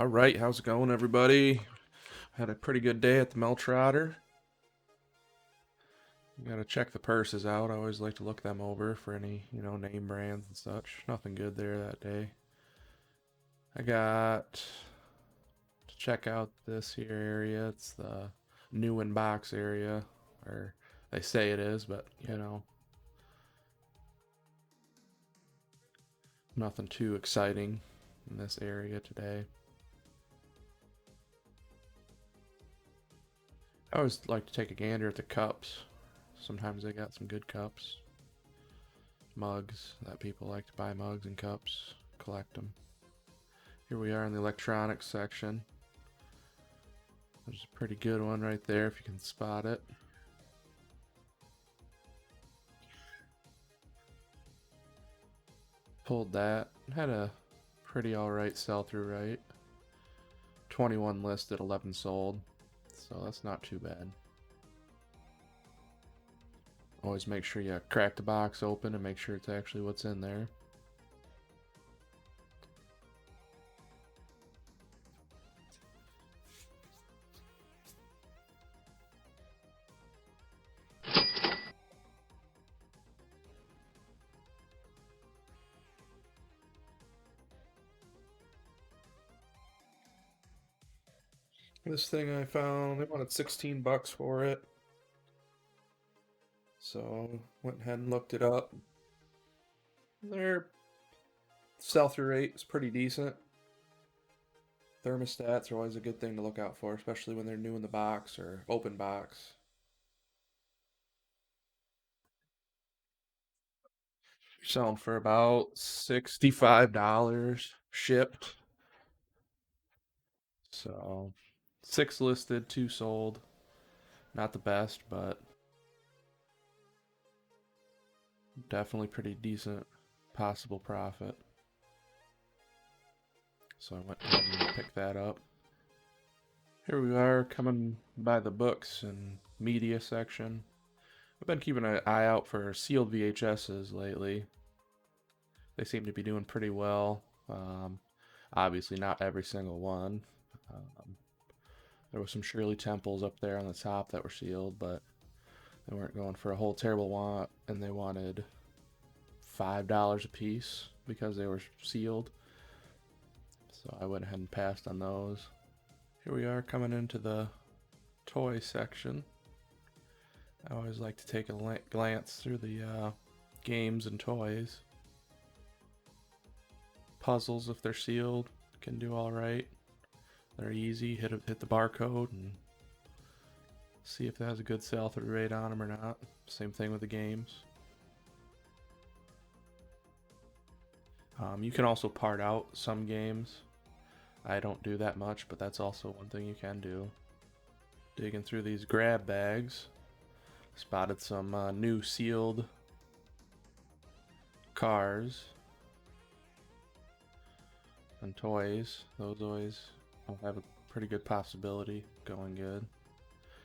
All right, how's it going, everybody? Had a pretty good day at the Mel Trotter. Gotta check the purses out. I always like to look them over for any, name brands and such. Nothing good there that day. I got to check out this here area. It's the new in box area, or they say it is, but nothing too exciting in this area today. I always like to take a gander at the cups. Sometimes they got some good cups. Mugs that people like to buy mugs and cups, collect them. Here we are in the electronics section. There's a pretty good one right there if you can spot it. Pulled that. Had a pretty alright sell-through rate. 21 listed, 11 sold. So that's not too bad. Always make sure you crack the box open and make sure it's actually what's in there. This thing I found, they wanted 16 bucks for it. So went ahead and looked it up. Their sell-through rate is pretty decent. Thermostats are always a good thing to look out for, especially when they're new in the box or open box. Selling for about $65 shipped. So 6 listed, 2 sold. Not the best, but definitely pretty decent possible profit. So I went ahead and picked that up. Here we are coming by the books and media section. I've been keeping an eye out for sealed VHSs lately. They seem to be doing pretty well. Obviously not every single one. There was some Shirley Temples up there on the top that were sealed, but they weren't going for a whole terrible want, and they wanted $5 a piece because they were sealed. So I went ahead and passed on those. Here we are coming into the toy section. I always like to take a glance through the games and toys. Puzzles, if they're sealed, can do all right. They're easy. Hit the barcode and see if that has a good sell-through rate on them or not. Same thing with the games. You can also part out some games. I don't do that much, but that's also one thing you can do. Digging through these grab bags, spotted some new sealed cars and toys. Those always have a pretty good possibility going good.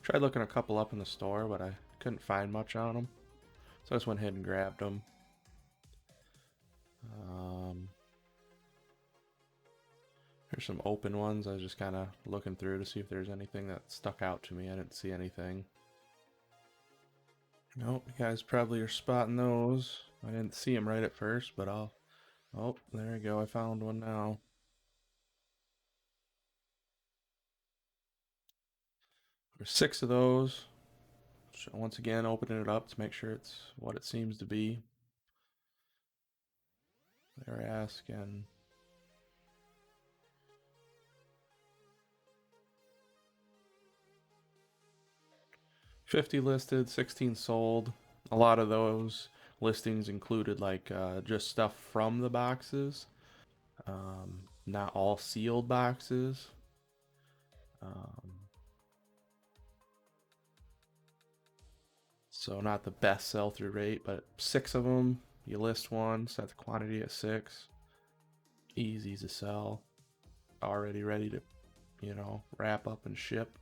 Tried looking a couple up in the store, but I couldn't find much on them, so I just went ahead and grabbed them. Here's some open ones. I was just kind of looking through to see if there's anything that stuck out to me. I didn't see anything. Nope, you guys probably are spotting those. I didn't see them right at first, but I'll... Oh, there we go. I found one now. There's 6 of those. So once again, opening it up to make sure it's what it seems to be. They're asking... $50 listed, 16 sold. A lot of those listings included like just stuff from the boxes. Not all sealed boxes. So not the best sell-through rate, but 6 of them. You list one, set the quantity at 6. Easy to sell. Already ready to, wrap up and ship.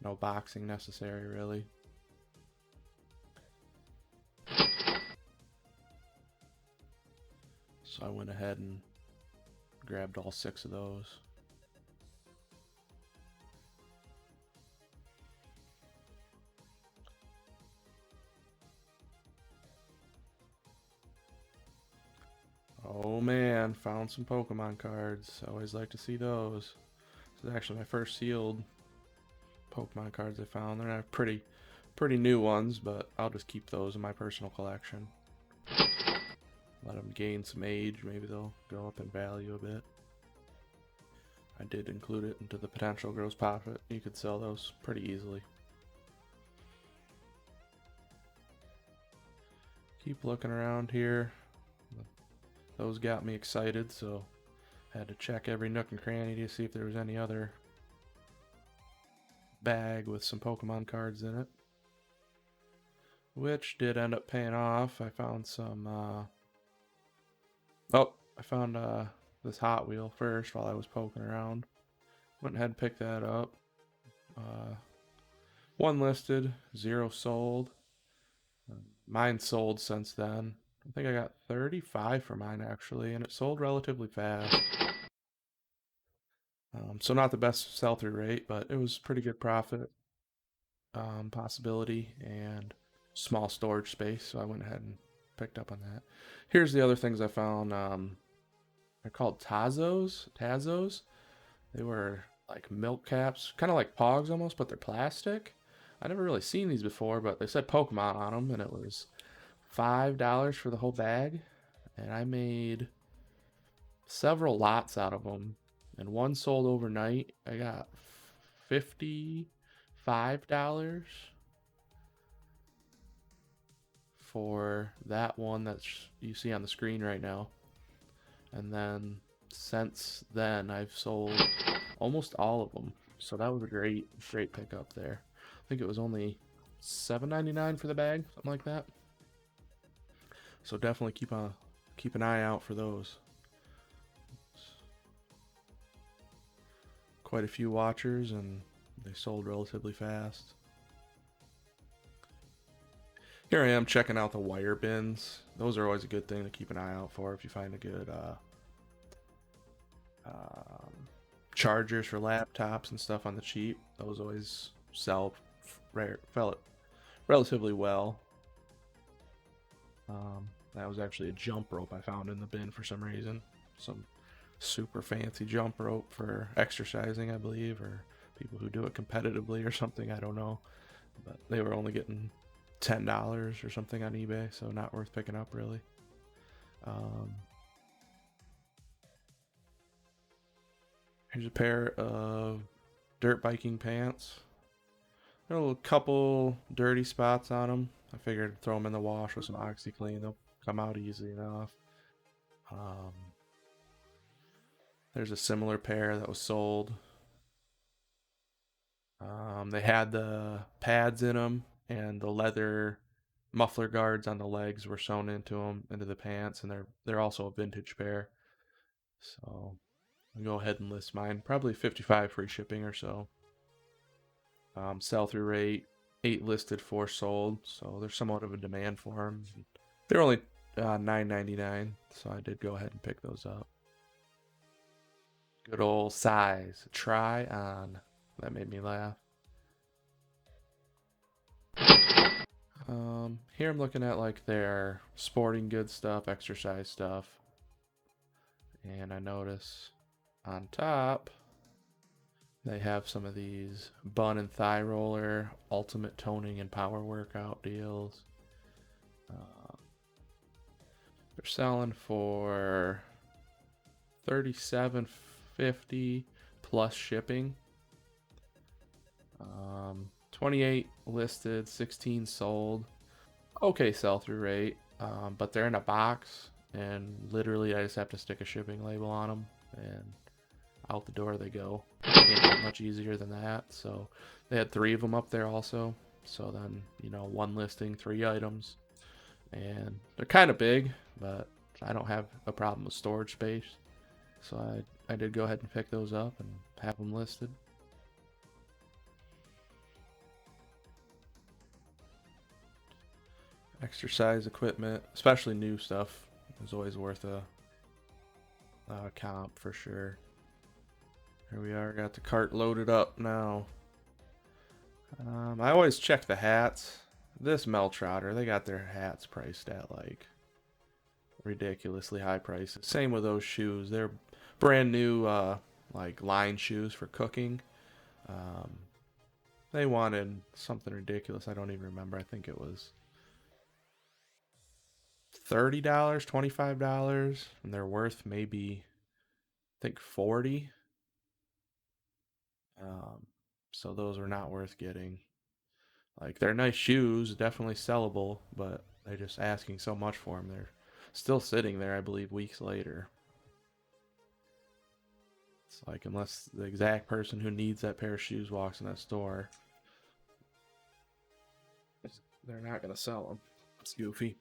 No boxing necessary, really. So I went ahead and grabbed all 6 of those. And found some Pokemon cards. I always like to see those. This is actually my first sealed Pokemon cards I found. They're not pretty new ones, but I'll just keep those in my personal collection. Let them gain some age. Maybe they'll go up in value a bit. I did include it into the potential gross profit. You could sell those pretty easily. Keep looking around here. Those got me excited, so I had to check every nook and cranny to see if there was any other bag with some Pokemon cards in it. Which did end up paying off. I found some, I found this Hot Wheel first while I was poking around. Went ahead and picked that up. 1 listed, 0 sold. Mine sold since then. I think I got 35 for mine actually, and it sold relatively fast. So not the best sell-through rate, but it was pretty good profit possibility and small storage space, so I went ahead and picked up on that. Here's the other things I found. They're called Tazos. They were like milk caps, kind of like Pogs almost, but they're plastic. I never really seen these before, but they said Pokemon on them, and it was $5 for the whole bag, and I made several lots out of them, and one sold overnight. I got $55 for that one that you see on the screen right now, and then since then I've sold almost all of them, so that was a great pickup there. I think it was only $7.99 for the bag, something like that. So definitely keep an eye out for those. Quite a few watchers, and they sold relatively fast. Here I am checking out the wire bins. Those are always a good thing to keep an eye out for if you find a good chargers for laptops and stuff on the cheap. Those always sell relatively well. That was actually a jump rope I found in the bin for some reason. Some super fancy jump rope for exercising, I believe, or people who do it competitively or something, I don't know. But they were only getting $10 or something on eBay, so not worth picking up really. Here's a pair of dirt biking pants. There are a couple dirty spots on them. I figured throw them in the wash with some OxyClean. They'll come out easy enough. There's a similar pair that was sold. They had the pads in them, and the leather muffler guards on the legs were sewn into the pants, and they're also a vintage pair. So I'll go ahead and list mine. Probably 55 free shipping or so. Sell-through rate 8 listed, 4 sold, so there's somewhat of a demand for them. They're only $9.99, so I did go ahead and pick those up. Good old size try on. That made me laugh. Here I'm looking at like their sporting goods stuff, exercise stuff, and I notice on top they have some of these bun and thigh roller, ultimate toning and power workout deals. They're selling for $37.50 plus shipping. 28 listed, 16 sold. Okay sell-through rate, but they're in a box, and literally I just have to stick a shipping label on them, and out the door they go. Can't get much easier than that. So they had 3 of them up there also. So then, one listing, 3 items, and they're kind of big, but I don't have a problem with storage space. So I did go ahead and pick those up and have them listed. Exercise equipment, especially new stuff, is always worth a comp for sure. Here we are, got the cart loaded up now. I always check the hats. This Meltrotter, they got their hats priced at like ridiculously high prices. Same with those shoes. They're brand new, like line shoes for cooking. Um, they wanted something ridiculous. I don't even remember. I think it was $30, $25, and they're worth maybe, I think, 40. Um, so those are not worth getting. Like, they're nice shoes, definitely sellable, but they're just asking so much for them. They're still sitting there, I believe, weeks later. It's like, unless the exact person who needs that pair of shoes walks in that store, they're not going to sell them. It's goofy.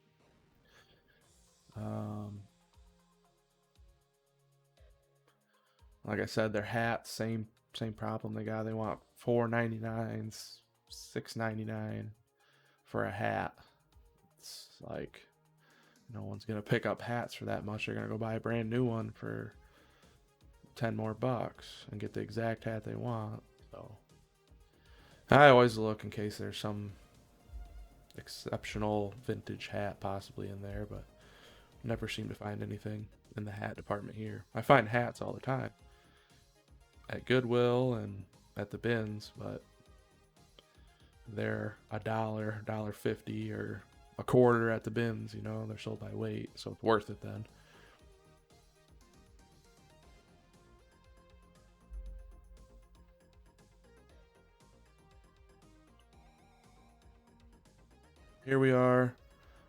Like I said, their hats, same problem they got. They want $4.99, $6.99 for a hat. It's like, no one's gonna pick up hats for that much. They're gonna go buy a brand new one for 10 more bucks and get the exact hat they want. So I always look in case there's some exceptional vintage hat possibly in there, but never seem to find anything in the hat department here. I find hats all the time at Goodwill and at the bins, but they're $1, $1.50, or a quarter at the bins. You know, they're sold by weight, so it's worth it then. Here we are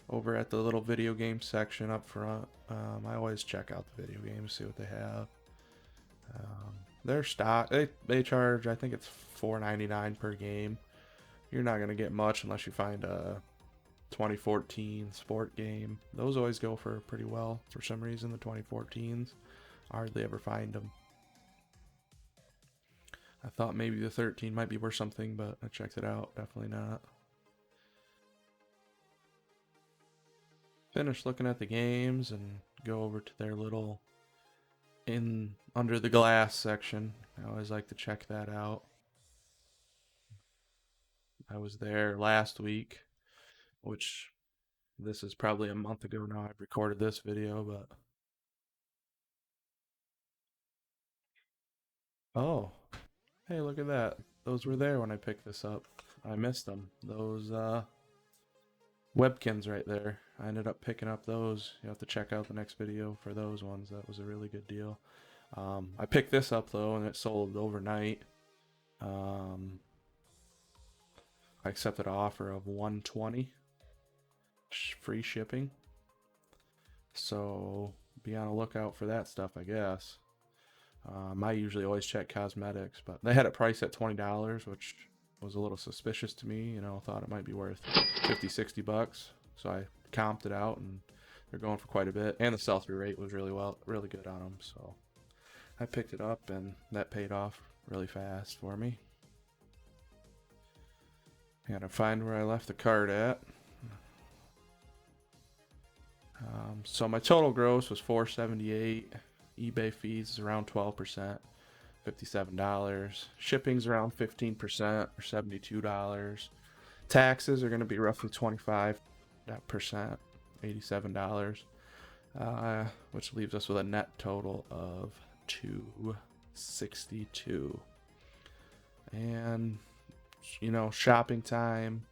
over at the little video game section up front. I always check out the video games, see what they have. Their stock, they charge, I think it's $4.99 per game. You're not gonna get much unless you find a 2014 sport game. Those always go for pretty well for some reason. The 2014s, I hardly ever find them. I thought maybe the 13 might be worth something, but I checked it out. Definitely not. Finish looking at the games and go over to their little in under the glass section. I always like to check that out. I was there last week, which this is probably a month ago now. I've recorded this video, but oh, hey, look at that. Those were there when I picked this up. I missed them. Those Webkins right there. I ended up picking up those. You have to check out the next video for those ones. That was a really good deal. I picked this up though, and it sold overnight. I accepted an offer of $120, free shipping. So be on the lookout for that stuff, I guess. I usually always check cosmetics, but they had it priced at $20, which was a little suspicious to me. You know, thought it might be worth 50, 60 bucks. So I comped it out, and they're going for quite a bit. And the sell-through rate was really good on them. So I picked it up, and that paid off really fast for me. I gotta find where I left the cart at. So my total gross was $478. eBay fees is around 12%, $57. Shipping's around 15% or $72. Taxes are going to be roughly 25%, $87. Which leaves us with a net total of $262. And you know, shopping time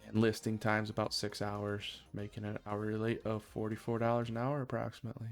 and listing time's about 6 hours, making an hourly rate of $44 an hour approximately.